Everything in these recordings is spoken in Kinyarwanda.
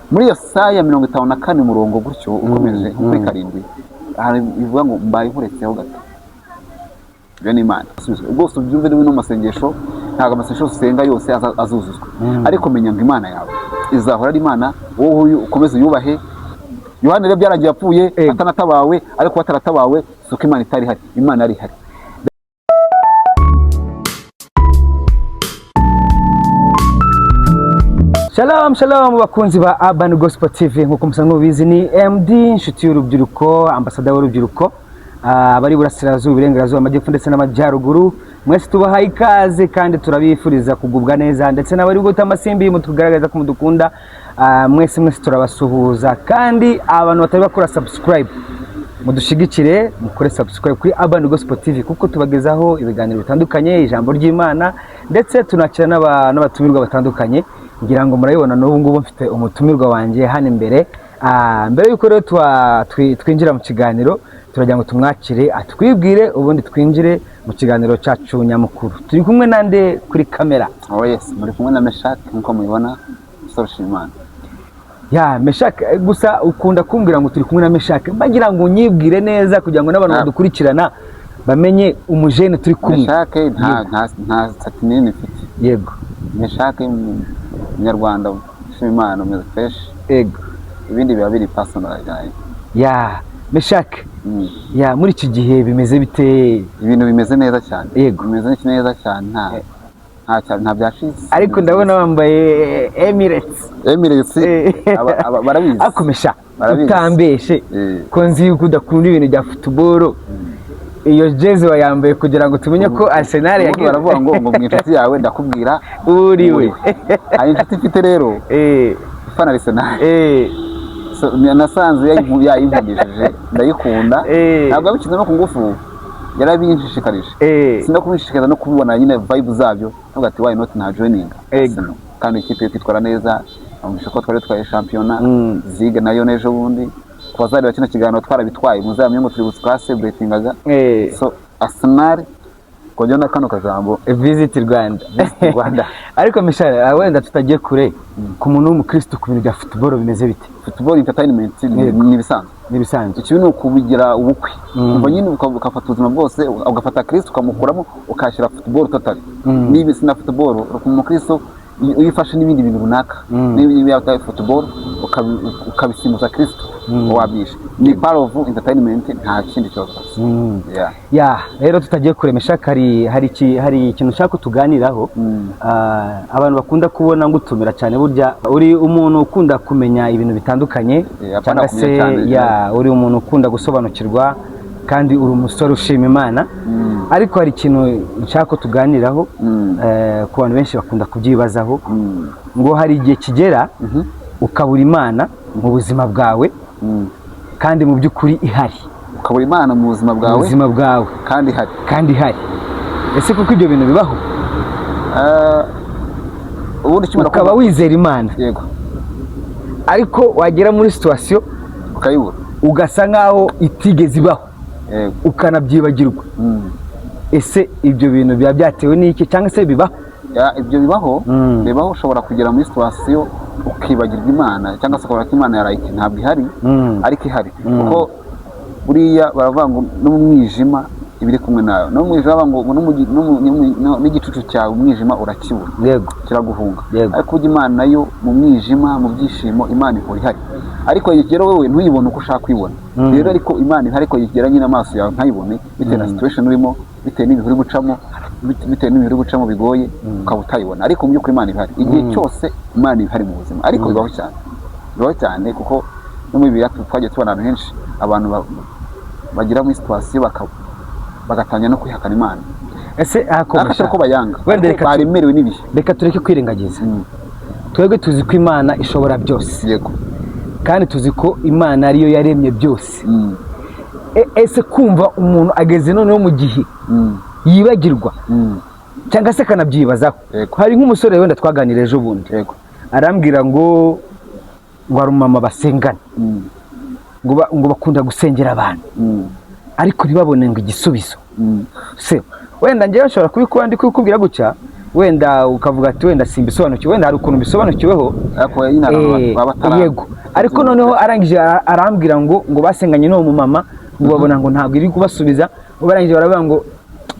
muri iyo saya 54 murongo gutyo ukomeje kuri karindwi hari bivuga ngo mbaye nkuretseho gato byo ni Imana ubwo ubyumve no masengesho ntago amasengesho usenga yose azuzuzwa ariko menya ngo Imana yawe izahora ari Imana wowe ukomeze uyubahe. Yohana rero byaragiye apfuye atanatabawe ariko ataratabawe suko Imana itari hari, Imana ari hari. Shalom bakunzi ba Urban Gospel TV, nkuko musanzwe mubizi ni MD inshuti y'urubyiruko, ambassador w'urubyiruko abari burasirazuba, iburengerazuba, amajyepfo ndetse n'amajyaruguru. Mwese tubahaye ikaze kandi turabifuriza kugubwa neza, ndetse n'abari guta amasimbi mutugaragaza ko mudukunda. Mwese turabasuhuza, kandi abantu batari bakora subscribe mudushigikire mukore subscribe kuri Urban Gospel TV, kuko tubagezaho ibiganiro bitandukanye, ijambo ry'Imana, ndetse tunakira n'abatumirwa batandukanye. Ngira ngo murayibona n'ubu ngubu mfite umutumirwa wanje hano imbere. Mbere yuko rero twinjira mu kiganiro, turagira ngo tumwakire atwibwire, ubundi twinjire mu kiganiro cyacu nyamukuru. Turi kumwe nande kuri kamera? Oh yes, muri kumwe na Meshak nkuko mubibona, Sorshimana. Ya Meshak, gusa ukunda kumbwira ngo turi kumwe na Meshak, bagira ngo unyibwire neza kugira ngo n'abantu badukurikirana bamenye umujene turi kumwe. Meshak nta satinini mfite. Yego. Meshak Nyarwanda Shimana umeze fresh. Yego. Ibindi biba biri personal cyane. Ya Meshak. Ya muri iki gihe bimeze bite? Ibintu bimeze neza cyane. Yego. Bimeze neza cyane, nta byashize. Ariko ndabona bambaye Emirates barabizi. Akomesha utambeshe ko nzi yuko udakunda ibintu bya football. Iyo jezi wayambaye kugira ngo tumenye ko Arsenal yagiye. Baravuga ngo mw'inshuti yawe ndakubwira uriwe. Hari inshuti ifite rero ifana Arsenal. So nasanze yayivugishije ndayikunda, ntabwo abikize no ku ngufu, yarabinshishikaje. Sinakumishishikaza no kubibona nyine vibe zabyo, ntabwo ati why not na joining. Kandi ikipe yitwara neza, amushaka ko twari twaye championa ziga nayo nejo bundi twazarira kino kiganiro twarabitwaye, muzamenye ngo turi gutwa celebratingaga. So Arsenal kujyana kano kajambo visit Rwanda. Ariko Mishara, wenda tutagiye kure ku muntu w'umukristo ku bintu bya football bimeze bite? Football entertainment ni bisanzwe. Ikintu no kubigira ubukwe, umva nyine ukafata ubuzima bwose, ugafata Kristo ukamukuramo ukashira football totally. Nibi sina football ku mukristo uyifashe n'ibindi bintu runaka, nibi ya football ukabisimuza Kristo wabisha. Ni part of entertainment, nta kindi cyose. Ya rero tutagiye kuremesha hari ikintu ushaka tuganiraho. Abantu bakunda kubona ngutumira cyane, burya uri umuntu ukunda kumenya ibintu bitandukanye, cyangwa se uri umuntu ukunda gusobanukirwa, kandi uri umusore ushima Imana. Ariko hari ikintu nshaka tuganiraho, ku bantu benshi bakunda kubyibazaho, ngo hari igihe kigera ukabura Imana mu buzima bwawe, kandi mu by'ukuri ihari. Ukabura Imana mu buzima bwawe kandi ihari. Ese kuko ibyo bintu bibaho? Ubundi kimara ukaba wizera Imana, yego, ariko wagera muri situation ukayibura, ugasa nkaho itigeze ibaho, yego, ukanabyibagirwa. Ese ibyo bintu biba byatewe n'iki, cyangwa se bibaho? Ibyo bibaho, ushobora kugera muri situation ukibagirwa Imana, cyangwa se ukabona ko Imana yarayike ntabwo ihari, ariko ihari. Kuko buriya baravuga ngo no mu mwijima ibiri kumwe nawe, no mu mwijima ngo n'igicucu cyawe umwijima urakibura, yego, kiraguhunga. Ariko ujya Imana nayo mu mwijima, mu byishimo, Imana ihora ihari. Ariko yigera wewe ntuyibone uko ushaka kwibona. Rero ariko Imana ihari, ko yigera nyine amaso yawe ntayibone, bitewe na situation urimo, bitewe n'ibintu uri gucamo, bigoye ukaba utayibona. Ariko mu by'ukuri Imana ihari igihe cyose, Imana ihari mu buzima. Ariko bibaho cyane kuko no mu biya twagiye tubona ahantu henshi abantu bagira muri situation bagatanya no kwihakana Imana. Ese akomesha ko bayanga, baremerewe n'ibihe. Reka tureke kwirengagiza. Twebwe tuzi ko Imana ishobora byose, yego, kandi tuzi ko Imana ariyo yaremye byose. Ese kumva umuntu ageze noneho mu gihe yibagirwa, cyangwa se kanabyibazaho. Hari nk'umusore wenda twaganira ejo bundi, arambwira ngo ari umama basengana, ngo bakunda gusengera abantu, ariko ntibabone ngo igisubizo. Se wenda njyewe nshobora kubikora ndi kubikubwira gutya, wenda ukavuga ati wenda simbisobanukiwe, wenda hari ukuntu bisobanukiweho ariko nyine yego, ariko noneho arangije arambwira ngo basenganye n'uwo mumama ngo babona ngo ntabwo iri kubasubiza, ngo barangije baravuga ngo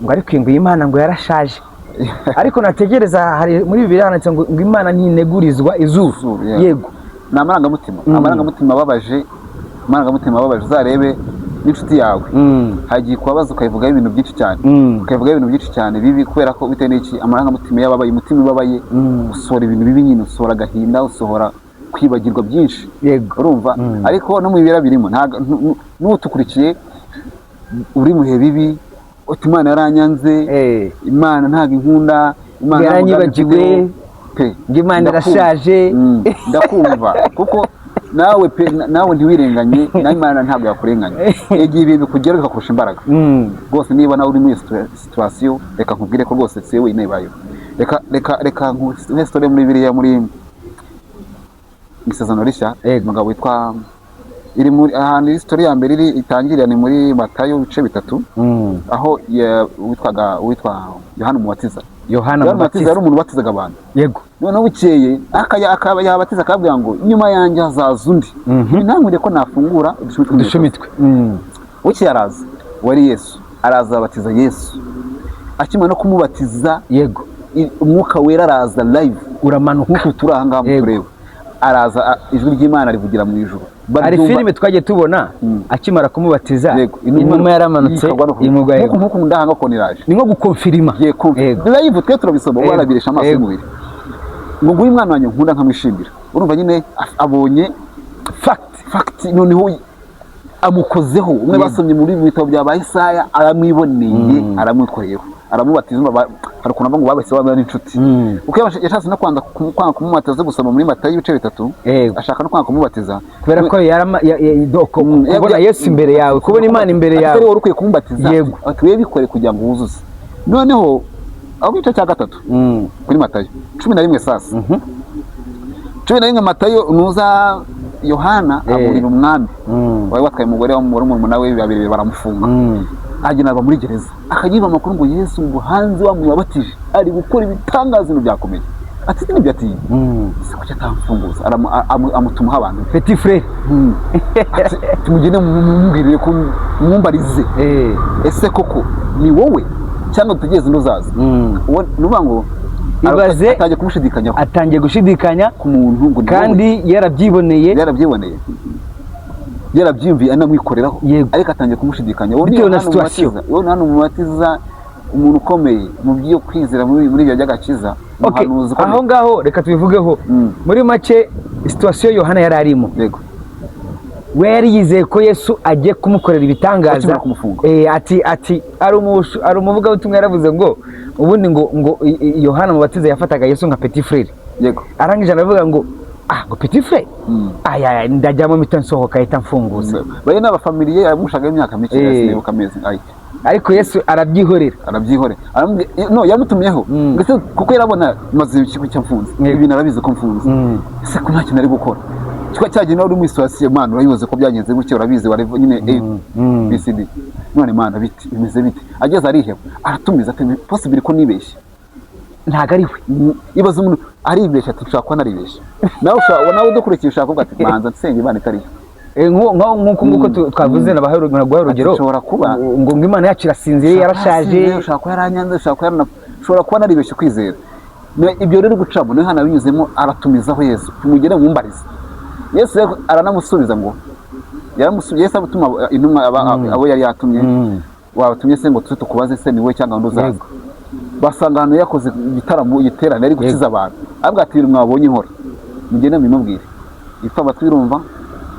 ariko ngo Imana ngo yarashaje. Ariko nategereza hari muri Bibiliya handitse ngo Imana ntinegurizwa izuru. Yego, ni amarangamutima ababaje, uzarebe n'inshuti yawe hagiye kubabaza ukayivugaho ibintu byinshi cyane bibi, kubera ko bitewe n'iki amarangamutima yababaye, umutima ubabaye usohora ibintu bibi nyine, usohora agahinda, usohora kwibagirwa byinshi. Yego, urumva. Ariko no mu Bibiliya birimo n'utukurikiye uri mu bihe bibi uti Imana yaranyanze, Imana ntabwo inkunda, Imana yaranyibagiwe, Imana irashaje. Ndakumva kuko nawe ntiwirenganye, na Imana ntabwo yakurenganya. Igihe ibintu bikugera bikakurusha imbaraga rwose, niba nawe uri muri situation, reka nkubwire ko rwose si wenyine bayo. Reka nkuhe story muri Bibiliya, muri Isezerano Rishya, umugabo witwa iri muri ahantu story ya mbere itangirira ni muri Matayo ibice 3, aho witwa Yohana Umubatiza. Yohana Umubatiza yari umuntu ubatizaga abantu. Yego, noneho bukeye akaba yabatiza, akabwira ngo nyuma yanjye hazaza undi, ntamwire ko nafungura udushumitwe. Bukeye araza, wari Yesu, araza abatiza Yesu. Akimara no kumubatiza, yego, umwuka wera araza live, uramanuka nk'uko turi aha ngaha tureba, araza, ijwi ry'Imana rivugira mu ijuru. Hari filime twagiye tubona akimara kumubatiza, inuma yaramanutse imugwaye, nk'uko ndahanga ko niraje, ni nko gukonfirima live, twe turabisoma, warabiresha amaso y'umubiri ngo nguyu mwana wanjye nkunda nkamwishimira. Urumva nyine abonye fact, noneho amukozeho. Umwe basomye muri bitabo bya Isaya, aramwiboneye, aramwikoreyeho, aramubatiza. Hari ukuntu ngo babese baba n'inshuti, uko yashatse no kwanga kumubatiza, gusoma muri Matayo ibice 3, ashaka no kwanga kumubatiza kubera ko kubona Yesu imbere yawe, kubona Imana imbere yawe, atari wari ukwiye kumubatiza. Atuye bikore kugira ngo wuzuze. Noneho aho gice cya 3 kuri Matayo 11 sasa 11 Matayo nuza Yohana aburira umwami wari watwaye umugore wa murumuna we, babiri baramufunga, agenda ava muri gereza, akagiba amakuru ngo Yesu ngo hanze wamubatije ari gukora ibitangaza ibintu byakomeye. Ati n'ibyo ati siko cyatamfunguza, amutuma abantu petit frère, tumugende mumubwirire ko mwumbarize, ese koko ni wowe cyangwa tugeze nduzaza. Nuba ngo ibaze, atangiye gushidikanya ku muntu ngo kandi yarabyiboneye, yarabyimviye anamwikoreraho, ariko atangiye kumushidikanya. Wowe hano umubatiza, umuntu ukomeye mu byo kwizera muri ibyo by'agakiza. Aho ngaho reka tubivugeho muri make situation Yohana yari arimo. Yego, we yari yizeye ko Yesu agiye kumukorera ibitangaza. Ati ari umuvuga utumwe yaravuze ngo ubundi ngo Yohana Umubatiza yafataga Yesu nka petit frère. Yego, arangije aravuga ngo ngo petit frère, aya ndajyamo mitansohoka ahita mfunguza. Baye n'abafamiliye yamushaga imyaka mike, yasibuka amezi ariko Yesu arabyihorera. No, yamutumyeho ndetse kuko yarabona maze ikigo cyamfunze, ibintu arabizi ko mfunze, ese ko nta kintu ari gukora. Cyagiye uri mu situation, Mana urayibuze ko byagenze gutyo, urabizi wari nyine BCD. None Mana bimeze bite? Ageze ariheba, aratumiza ati possible ko nibeshye. Ntago ari we, ibaza umuntu aribeshya ati ushaka ko naribeshye. Nawe udukurikiye ushaka kuvuga ati manza nsenga Imana itari nk'uko twavuze nabaheruka guha urugero ngo Imana yacu irasinziriye, yarashaje, ushaka ko yaranyanze, ushobora kuba naribeshye kwizera. Ibyo rero gucamo niho hana binyuzemo, aratumizaho Yesu, tumugere mwumbarize. Yesu aranamusubiza ngo Yesu abutuma intumwa abo yari yatumye, wabatumye se ngo tukubaze se ni we cyangwa nduzaza. Basanga hano yakoze igitaramo, igiterane ari gukiza abantu, abwa ati mwabonye inkora, mugende mwimubwire. Ipfa batwirumva,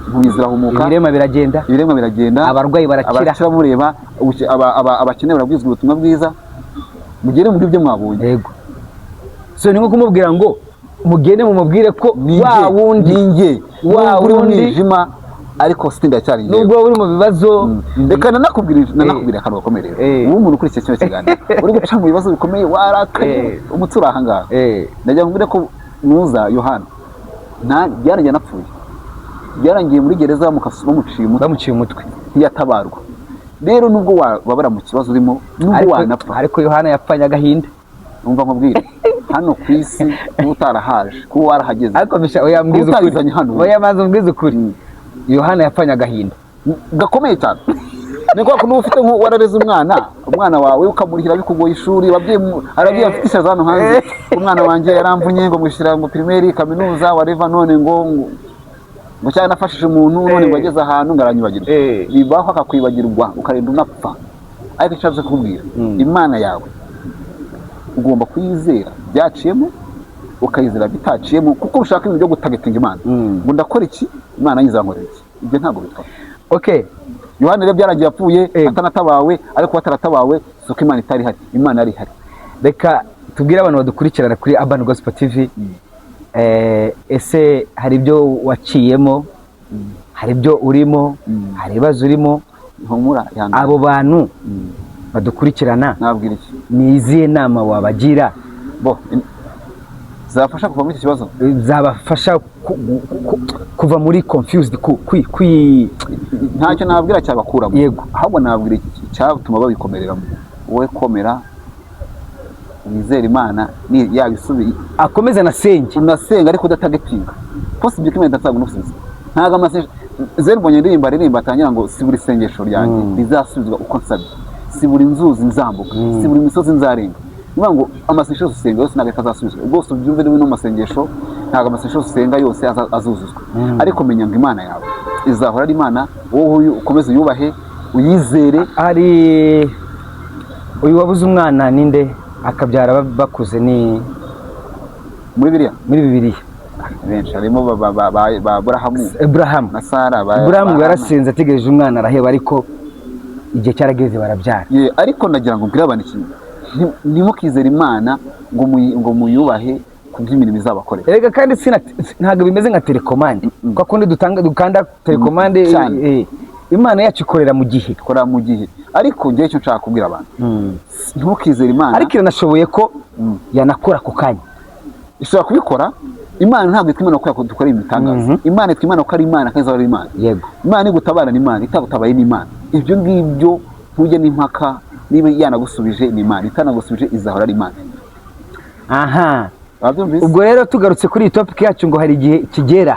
nkubizira humuka, ibirema biragenda, abarwayi barakira mureba, abakene barabwizwa ubutumwa bwiza, mugende muri byo mwabonye. Yego, so ni nko kumubwira ngo mugende mumubwire ko wa wundi ninjye, wa wundi jima, ariko stinda cyari ngiye, nubwo uri mu bibazo. Reka nanakubwira akantu gakomereye. Uwo muntu kuri cyo kiganiro uri guca mu bibazo bikomeye, warakaye umutsura ahangaha. Ndajya nkubwire ko nuza Yohana byarangiye napfuye, byarangiye muri gereza bamuciye umutwe, ntiyatabarwa. Rero nubwo wabara mu kibazo urimo, nubwo wanapfa, ariko Yohana yapfanye agahinda. Umva nkubwire hano ku isi kuba utarahaje kuba warahageze ariko misha oya mbwiza ukuri utarizanye hano oya maze mbwiza ukuri Yohana yapfanye agahinda gakomeye cyane ni kwa kuno ufite warareze umwana wawe ukamurihira bikugoye ishuri arabye afite ishaza hano hanze umwana wanjye yaramvunye ngo mwishira ngo primaire kaminuza wareva none ngo cyane nafashije umuntu none ngo ageze ahantu ngaranyibagirwa bibaho akakwibagirwa ukarinda unapfa ariko icyavuze kubwira Imana yawe ugomba kuyizera byaciyemo ukayizera bitaciyemo kuko ushaka ibintu byo gutagetinga Imana ngo ndakora iki Imana yizankorera iki ibyo ntabwo bitwa okay Yohana rero byaragiye apfuye atanatabawe ariko bataratabawe suko Imana itari hari Imana ari hari reka tubwire abantu badukurikirana kuri Urban Gospel TV ese hari ibyo waciyemo hari ibyo urimo hari ibibazo urimo humura abo bantu badukurikirana nabwira iki ni izihe nama wabagira bo zafasha kuva muri iki kibazo zabafasha kuva muri confused ntacyo nabwira cyabakuramo yego ahubwo nabwira iki cyatuma babikomereramo wowe komera wizera Imana ni yabisubiye akomeze nasenga ariko udatagetinga possible kimwe ndazagunusiza ntaga amasengesho zerbonye ndirimba atangira ngo si buri sengesho ryanjye rizasubizwa uko nsabye si buri nzuzi nzambuka si buri misozi nzarenga niba ngo amasengesho usenga yose ntago azasubizwa ubwose ubyumve no masengesho ntago amasengesho usenga yose azuzuzwa ariko menya ngo Imana yawe izahora ari Imana wowe ukomeze uyubahe uyizere ari uyu wabuze umwana ninde akabyara bakuze ni muri Bibiliya benshi harimo Abraham na Sara Abraham yarasenze ategereje umwana araheba ariko igihe cyarageze barabyara ariko nagira ngo mbwira abantu ikintu ntimukizere Imana ngo muyubahe kubw'imirimo izabakorera erega kandi ntago bimeze nka telecommande kwa kundi dukanda telecommande Imana yacu ikorera mu gihe ariko ngiye cyo nshaka kubwira abantu ntukizere Imana ariko iranashoboye ko yanakora ku kanya ishobora kubikora Imana ntabwo itwimana ko dukora imitangazo Imana itwimana ko ari Imana kaza ari Imana yego Imana igutabara ni Imana itagutabaye ni Imana ibyo ngibyo ntujye n'impaka niba yanagusubije ni Imana itanagusubije izahora ari Imana aha ubwo rero tugarutse kuri iyi topic yacu ngo hari igihe kigera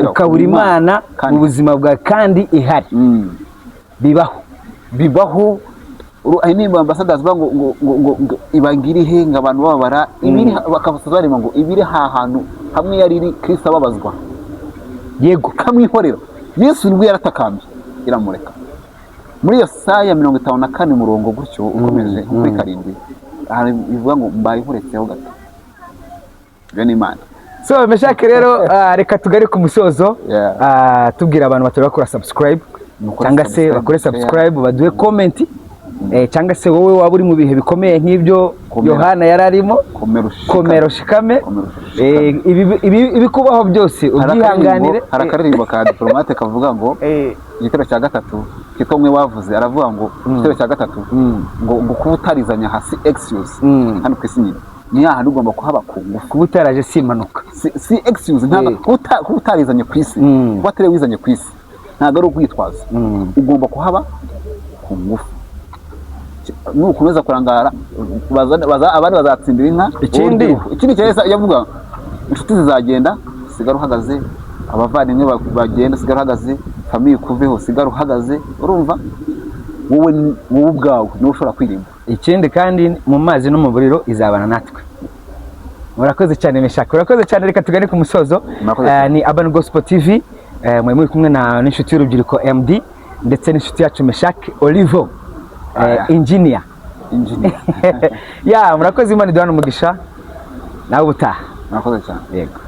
ukabura Imana mu buzima bwawe kandi ihari bibaho nimba ambassadors ngo ibangirihe ngo abantu babara ibiri bakavuza ngo ibiri hahantu hamwe yari iri Kristo ababazwa yego kamwihorera Yesu nibwo yaratakambye iramureka muri Yesaya 54 murongo gutyo ukomeje kuri 7 bivuga ngo mbayihuretseho gato byo ni Imana so meshake rero reka tugare ku musozo tubwira abantu batari bakora subscribe cyangwa se bakore subscribe baduhe comment cyangwa se wowe waba uri mu bihe bikomeye nk'ibyo Yohana yararimo komero shikame ibikubaho byose ubyihanganire harakaririmba ka diplomate kavuga ngo igitero cya gatatu kito mwe wavuze aravuga ngo igitero cya gatatu ngo kubutarizanya hasi excuse hano kwisinyira ni yaha ugomba kuhaba kubutaraje si impanuka si excuse ntabwo kubutarizanye ku isi watere wizanye ku isi ntabwo ari ukwitwaza ugomba kuhaba ku ngufu nukomeza kurangara abandi bazatsindira inka ikindi cyese yavuga inshuti zizagenda sigara uhagaze abavandimwe bagenda sigara uhagaze famiye kuveho sigara uhagaze urumva wowe ubwawe niwe ushobora kwirinda ikindi kandi mu mazi no mu buriro izabana natwe murakoze cyane Meshake urakoze cyane reka tugane ku musozo ni Urban Gospel TV muri kumwe na n'inshuti y'urubyiruko MD ndetse n'inshuti yacu Meshake Olivo engineer murakoze Imana iduhana umugisha nawe ubutaha murakoze cyane yego